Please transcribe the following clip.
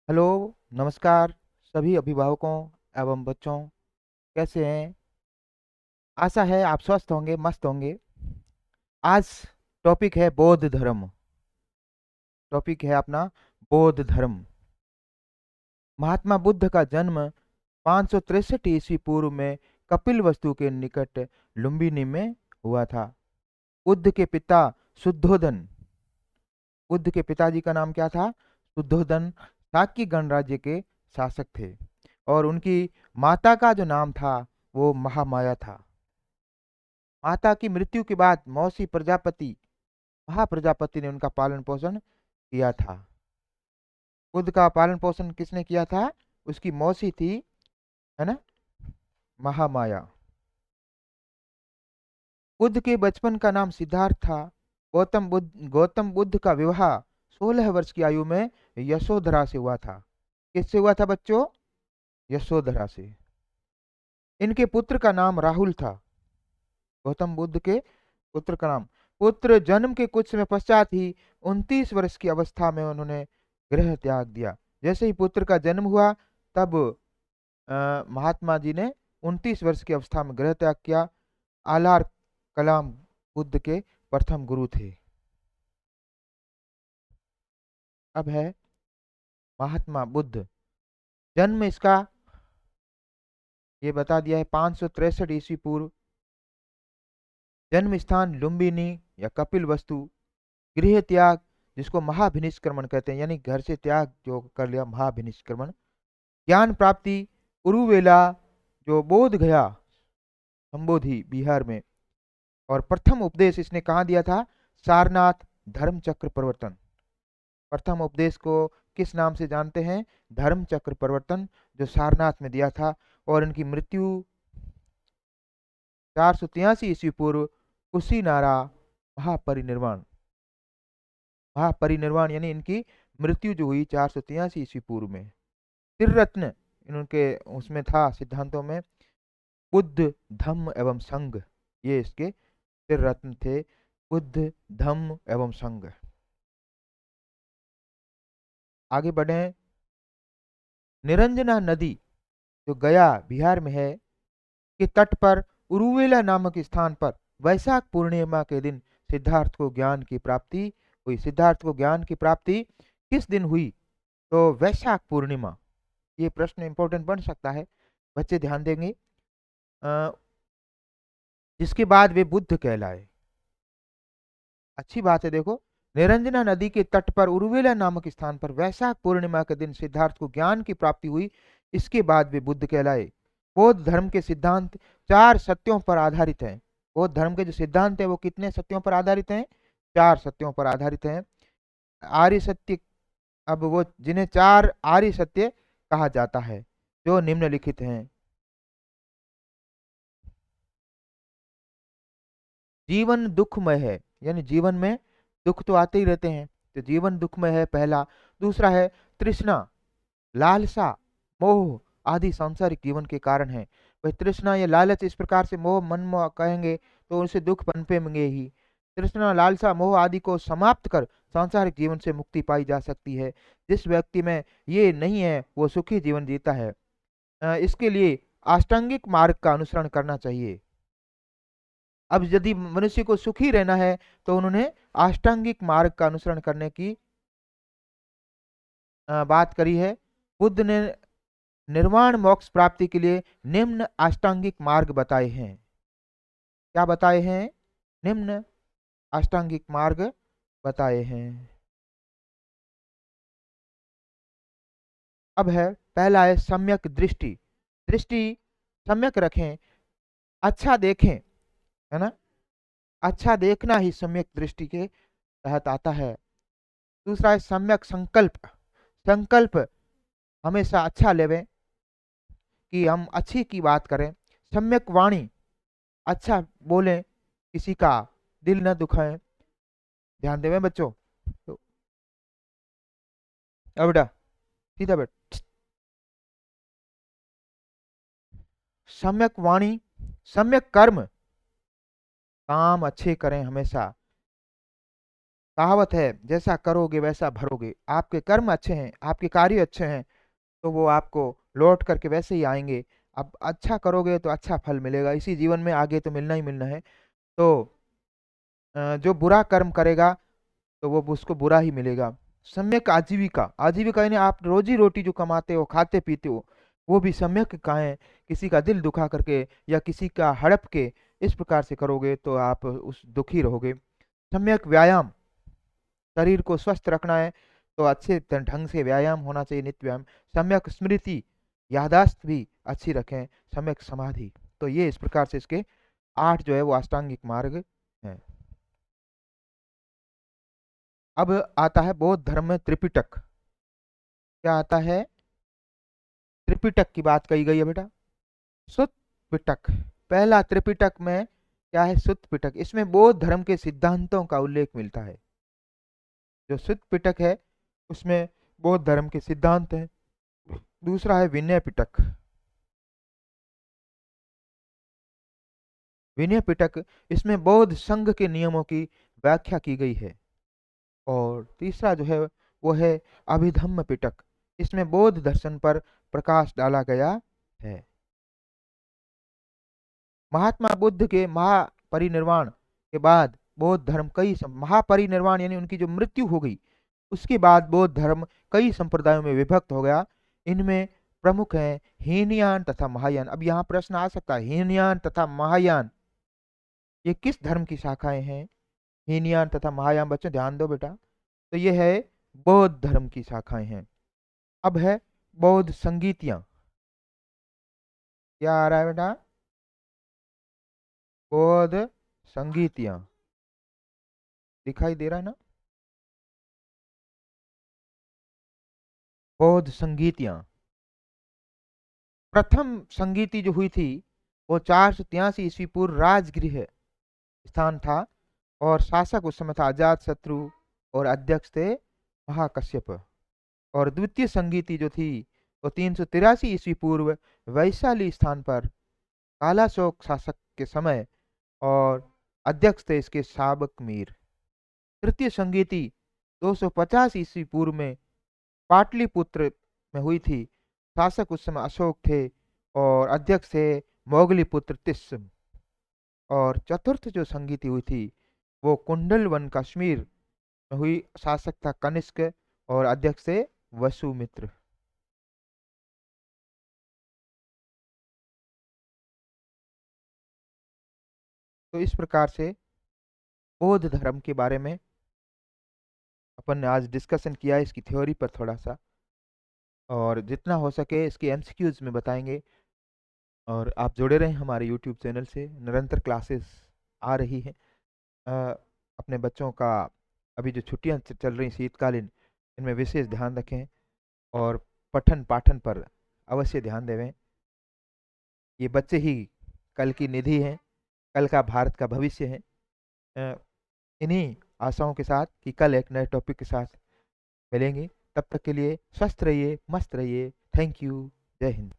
Hello, नमस्कार सभी अभिभावकों एवं बच्चों। कैसे हैं? आशा है आप स्वस्थ होंगे, मस्त होंगे। आज टॉपिक है बौद्ध धर्म। टॉपिक है अपना बौद्ध धर्म। महात्मा बुद्ध का जन्म 563 ईस्वी पूर्व में कपिलवस्तु के निकट लुम्बिनी में हुआ था। बुद्ध के पिता शुद्धोधन, बुद्ध के पिताजी का नाम क्या था? शुद्धोधन शाक्य गणराज्य के शासक थे। और उनकी माता का जो नाम था वो महामाया था। माता की मृत्यु के बाद मौसी प्रजापति, महाप्रजापति ने उनका पालन पोषण किया था। बुद्ध का पालन पोषण किसने किया था? उसकी मौसी थी, है ना, महामाया। बुद्ध के बचपन का नाम सिद्धार्थ था। गौतम बुद्ध का विवाह 16 वर्ष की आयु में यशोधरा से हुआ था। किससे हुआ था बच्चों? यशोधरा से। इनके पुत्र का नाम राहुल था। गौतम बुद्ध के पुत्र का नाम। पुत्र जन्म के कुछ समय पश्चात ही 29 वर्ष की अवस्था में उन्होंने गृह त्याग दिया। जैसे ही पुत्र का जन्म हुआ तब महात्मा जी ने 29 वर्ष की अवस्था में गृह त्याग किया। आलार कलाम बुद्ध के प्रथम गुरु थे। अब है महात्मा बुद्ध। जन्म इसका ये बता दिया है 563 ईस्वी पूर्व। जन्म स्थान लुम्बिनी या कपिल वस्तु। गृह त्याग, जिसको महाभिनिष्क्रमण कहते हैं, यानी घर से त्याग जो कर लिया, महाभिनिष्क्रमण। ज्ञान प्राप्ति उरुवेला, जो बोध गया संबोधि बिहार में। और प्रथम उपदेश इसने कहाँ दिया था? सारनाथ धर्म चक्र प्रवर्तन। प्रथम उपदेश को किस नाम से जानते हैं? धर्म चक्र प्रवर्तन, जो सारनाथ में दिया था। और इनकी मृत्यु 483 ईस्वी पूर्व कुशीनारा, महापरिनिर्वाण। महापरिनिर्वाण यानी इनकी मृत्यु जो हुई 483 ईस्वी पूर्व में। त्रिरत्न इनके उसमें था सिद्धांतों में, बुद्ध धम्म एवं संघ। ये इसके त्रिरत्न थे, बुद्ध धम्म एवं संघ। आगे बढ़े। निरंजना नदी जो गया बिहार में है के तट पर उरुवेला नामक स्थान पर वैशाख पूर्णिमा के दिन सिद्धार्थ को ज्ञान की प्राप्ति हुई। सिद्धार्थ को ज्ञान की प्राप्ति किस दिन हुई? तो वैशाख पूर्णिमा। ये प्रश्न इंपॉर्टेंट बन सकता है, बच्चे ध्यान देंगे। अ, जिसके बाद वे बुद्ध कहलाए। अच्छी बात है, देखो। निरंजना नदी के तट पर उरुवेला नामक स्थान पर वैशाख पूर्णिमा के दिन सिद्धार्थ को ज्ञान की प्राप्ति हुई। इसके बाद वे बुद्ध कहलाए। बौद्ध धर्म के सिद्धांत 4 सत्यों पर आधारित हैं। बौद्ध धर्म के जो सिद्धांत है वो कितने सत्यों पर आधारित हैं? 4 सत्यों पर आधारित हैं। आर्य सत्य, अब वो जिन्हें 4 आर्य सत्य कहा जाता है, जो निम्नलिखित हैं। जीवन दुखमय है, यानी जीवन में दुख तो आते ही रहते हैं, तो जीवन दुखमय है, पहला। दूसरा है तृष्णा, लालसा, मोह आदि सांसारिक जीवन के कारण है। वह तृष्णा या लालच इस प्रकार से मोह मन में कहेंगे तो उनसे दुख पनपेंगे ही। तृष्णा, लालसा, मोह आदि को समाप्त कर सांसारिक जीवन से मुक्ति पाई जा सकती है। जिस व्यक्ति में ये नहीं है वो सुखी जीवन जीता है। इसके लिए अष्टांगिक मार्ग का अनुसरण करना चाहिए। अब यदि मनुष्य को सुखी रहना है तो उन्होंने अष्टांगिक मार्ग का अनुसरण करने की बात करी है। बुद्ध ने निर्वाण मोक्ष प्राप्ति के लिए निम्न अष्टांगिक मार्ग बताए हैं। क्या बताए हैं? निम्न अष्टांगिक मार्ग बताए हैं। अब है पहला है सम्यक दृष्टि। दृष्टि सम्यक रखें, अच्छा देखें, है ना। अच्छा देखना ही सम्यक दृष्टि के तहत आता है। दूसरा है सम्यक संकल्प। संकल्प हमेशा अच्छा लेवें, कि हम अच्छी की बात करें। सम्यक वाणी, अच्छा बोलें, किसी का दिल न दुखाएं। ध्यान देवें बच्चों। तो अब बेटा सीधा बैठ। सम्यक वाणी, सम्यक कर्म, काम अच्छे करें हमेशा। कहावत है, जैसा करोगे वैसा भरोगे। आपके कर्म अच्छे हैं, आपके कार्य अच्छे हैं, तो वो आपको लौट करके वैसे ही आएंगे। आप अच्छा करोगे तो अच्छा फल मिलेगा इसी जीवन में, आगे तो मिलना ही मिलना है। तो जो बुरा कर्म करेगा तो वो उसको बुरा ही मिलेगा। सम्यक आजीविका, आजीविका यानी आप रोजी रोटी जो कमाते हो, खाते पीते हो, वो भी सम्यक खाएं। किसी का दिल दुखा करके या किसी का हड़प के इस प्रकार से करोगे तो आप उस दुखी रहोगे। सम्यक व्यायाम, शरीर को स्वस्थ रखना है तो अच्छे ढंग से व्यायाम होना चाहिए, नित्य व्यायाम। सम्यक स्मृति, यादाश्त भी अच्छी रखें। सम्यक समाधि। तो ये इस प्रकार से इसके 8 जो है वो अष्टांगिक मार्ग हैं। अब आता है बौद्ध धर्म में त्रिपिटक। क्या आता है? त्रिपिटक की बात कही गई है बेटा। सुत्त पिटक, पहला त्रिपिटक में क्या है? सुत्त पिटक। इसमें बौद्ध धर्म के सिद्धांतों का उल्लेख मिलता है। जो सुत्त पिटक है उसमें बौद्ध धर्म के सिद्धांत हैं। दूसरा है विनय पिटक। विनय पिटक, इसमें बौद्ध संघ के नियमों की व्याख्या की गई है। और तीसरा जो है वो है अभिधम्म पिटक। इसमें बौद्ध दर्शन पर प्रकाश डाला गया है। महात्मा बुद्ध के महापरिनिर्वाण के बाद बौद्ध धर्म महापरिनिर्वाण यानी उनकी जो मृत्यु हो गई, उसके बाद बौद्ध धर्म कई संप्रदायों में विभक्त हो गया। इनमें प्रमुख हैं हीनयान तथा महायान। अब यहाँ प्रश्न आ सकता है, हीनयान तथा महायान ये किस धर्म की शाखाएं हैं? हीनयान तथा महायान, बच्चों ध्यान दो बेटा, तो ये है बौद्ध धर्म की शाखाएं हैं। अब है बौद्ध संगीतियां। क्या आ रहा है बेटा? बौद्ध संगीतियां दिखाई दे रहा है ना? बौद्ध संगीतियां, प्रथम संगीति जो हुई थी वो 483 ईस्वी पूर्व राजगृह स्थान था। और शासक उस समय था अजात शत्रु और अध्यक्ष थे महाकश्यप। और द्वितीय संगीति जो थी वो 383 ईस्वी पूर्व वैशाली स्थान पर कालाशोक शासक के समय, और अध्यक्ष थे इसके साबक मीर। तृतीय संगीति 250 ईस्वी पूर्व में पाटलिपुत्र में हुई थी। शासक उस समय अशोक थे और अध्यक्ष थे मोगलीपुत्र तिस्म। और चतुर्थ जो संगीति हुई थी वो कुंडल वन कश्मीर में हुई। शासक था कनिष्क और अध्यक्ष थे वसुमित्र। तो इस प्रकार से बौद्ध धर्म के बारे में अपन ने आज डिस्कशन किया है, इसकी थ्योरी पर थोड़ा सा, और जितना हो सके इसके एमसीक्यूज में बताएंगे। और आप जुड़े रहें हमारे यूट्यूब चैनल से, निरंतर क्लासेस आ रही हैं। अ, अपने बच्चों का अभी जो छुट्टियां चल रही शीतकालीन, इनमें विशेष ध्यान रखें और पठन पाठन पर अवश्य ध्यान देवें। ये बच्चे ही कल की निधि हैं, कल का भारत का भविष्य है। अ, इन्हीं आशाओं के साथ कि कल एक नए टॉपिक के साथ मिलेंगे। तब तक के लिए स्वस्थ रहिए, मस्त रहिए। Thank you. जय हिंद।